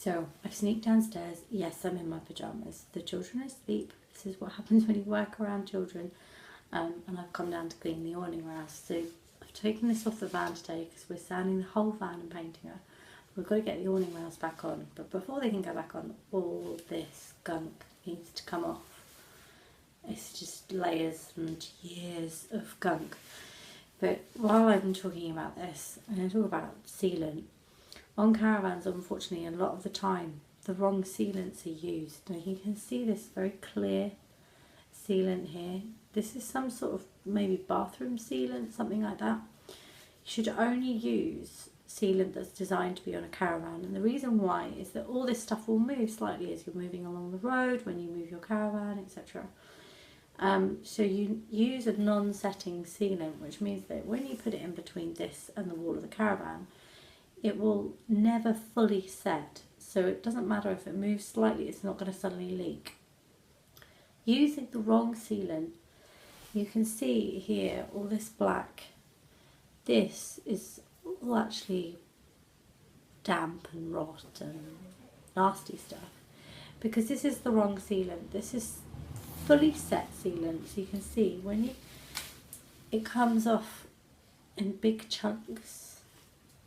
So I've sneaked downstairs. Yes, I'm in my pyjamas. The children are asleep. This is what happens when you work around children. And I've come down to clean the awning house. So I've taken this off the van today because we're sanding the whole van and painting it. We've got to get the awning rails back on. But before they can go back on, all this gunk needs to come off. It's just layers and years of gunk. But while I'm talking about this, I'm going to talk about sealant. On caravans, unfortunately, a lot of the time, the wrong sealants are used. Now you can see this very clear sealant here. This is some sort of maybe bathroom sealant, something like that. You should only use sealant that's designed to be on a caravan, and the reason why is that all this stuff will move slightly as you're moving along the road, when you move your caravan, etc. So you use a non-setting sealant, which means that when you put it in between this and the wall of the caravan, it will never fully set. So it doesn't matter if it moves slightly, it's not going to suddenly leak. Using the wrong sealant, you can see here all this black. This is all actually damp and rot and nasty stuff, because this is the wrong sealant. This is fully set sealant, so you can see when it comes off in big chunks.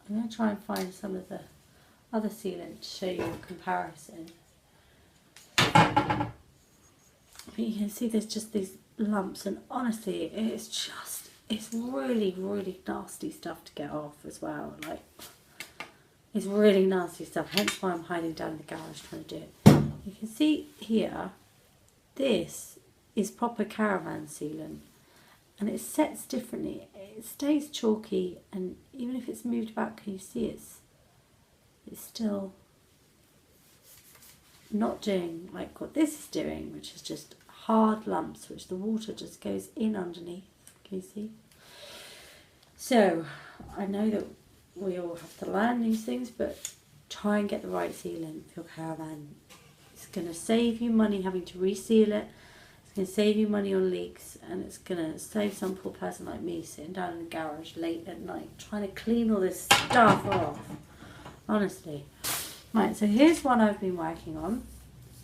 I'm going to try and find some of the other sealant to show you a comparison. But you can see there's just these lumps, and honestly it's really, really nasty stuff to get off as well. Like, it's really nasty stuff, hence why I'm hiding down in the garage trying to do it. You can see here, this is proper caravan sealant, and it sets differently. It stays chalky, and even if it's moved about, can you see it's still not doing like what this is doing, which is just hard lumps, which the water just goes in underneath. Can you see? So I know that we all have to learn these things, but try and get the right sealant for your caravan. It's going to save you money having to reseal it. It's going to save you money on leaks, and it's going to save some poor person like me sitting down in the garage late at night trying to clean all this stuff off. Honestly. Right, so here's one I've been working on.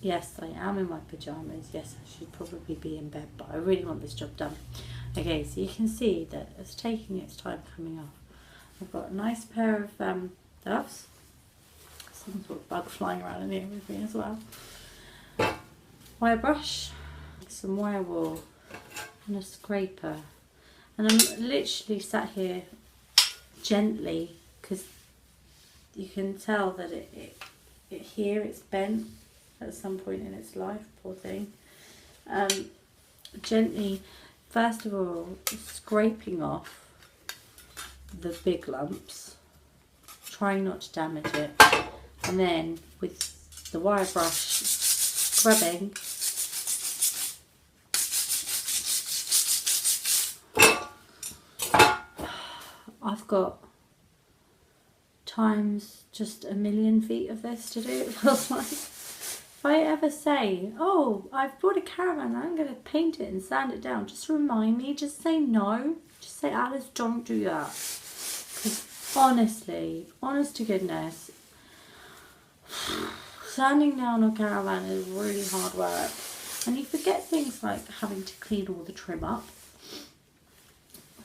Yes, I am in my pyjamas. Yes, I should probably be in bed, but I really want this job done. Okay, so you can see that it's taking its time coming off. I've got a nice pair of gloves. Some sort of bug flying around in here with me as well. Wire brush, some wire wool, and a scraper. And I'm literally sat here gently, because you can tell that it's bent at some point in its life, poor thing. Gently, first of all, scraping off the big lumps, trying not to damage it, and then with the wire brush, scrubbing. I've got times just a million feet of this to do, it feels like. If I ever say, oh, I've bought a caravan, I'm going to paint it and sand it down, just remind me, just say no. Just say, Alice, don't do that. Because honestly, honest to goodness, sanding down a caravan is really hard work. And you forget things like having to clean all the trim up.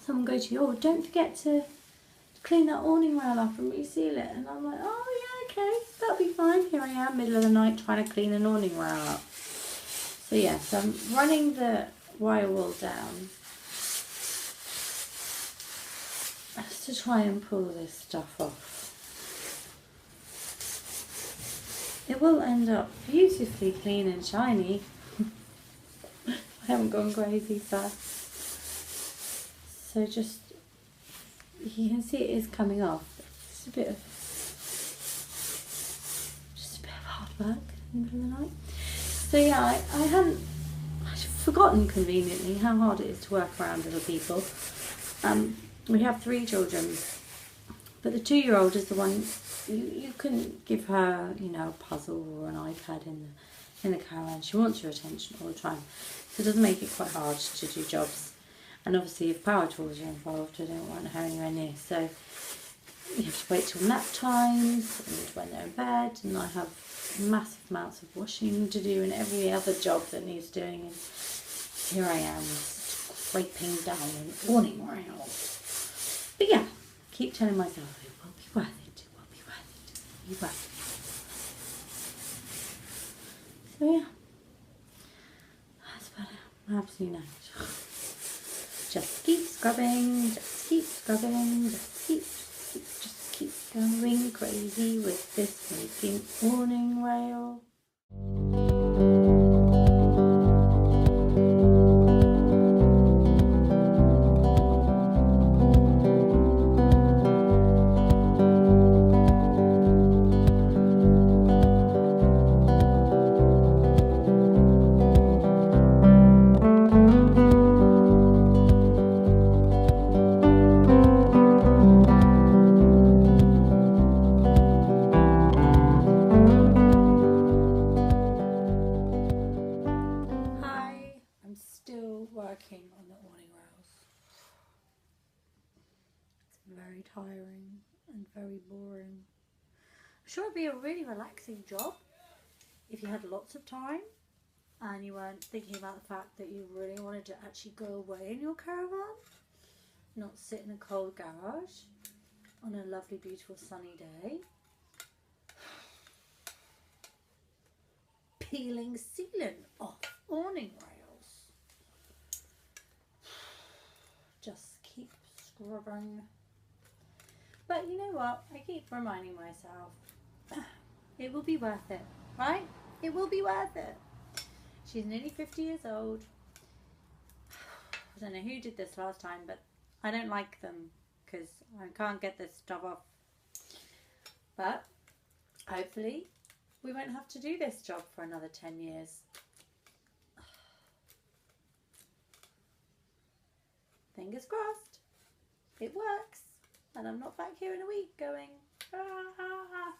Someone go to you, oh, don't forget to clean that awning rail up and reseal it. And I'm like, oh yeah, okay, that'll be fine. Here I am, middle of the night, trying to clean an awning rail up. So yeah, so I'm running the wire wool down just to try and pull this stuff off. It will end up beautifully clean and shiny. I haven't gone crazy fast. So just, you can see it is coming off. It's a bit of hard work in the middle of the night. So yeah, I'd forgotten conveniently how hard it is to work around little people. We have 3 children, but the 2-year-old is the one, you couldn't give her, you know, a puzzle or an iPad in the caravan. She wants your attention all the time. So it does make it quite hard to do jobs. And obviously if power tools are involved, I don't want her anywhere near. So you have to wait till nap times and when they're in bed, and I have massive amounts of washing to do and every other job that needs doing, and here I am scraping down an awning rail. But yeah, keep telling myself it will be worth it, it will be worth it, it will be worth it. So yeah, that's about it. Absolutely no. Just keep scrubbing, just keep scrubbing, just keep going crazy with this making awning rail. Working on the awning rails. It's very tiring and very boring. I'm sure it'd be a really relaxing job if you had lots of time and you weren't thinking about the fact that you really wanted to actually go away in your caravan, not sit in a cold garage on a lovely, beautiful, sunny day, peeling sealant off awning rails. Just keep scrubbing. But you know what? I keep reminding myself, it will be worth it, right? It will be worth it. She's nearly 50 years old. I don't know who did this last time, but I don't like them because I can't get this stuff off. But hopefully we won't have to do this job for another 10 years. Fingers crossed, it works, and I'm not back here in a week going, ah, ah, ah.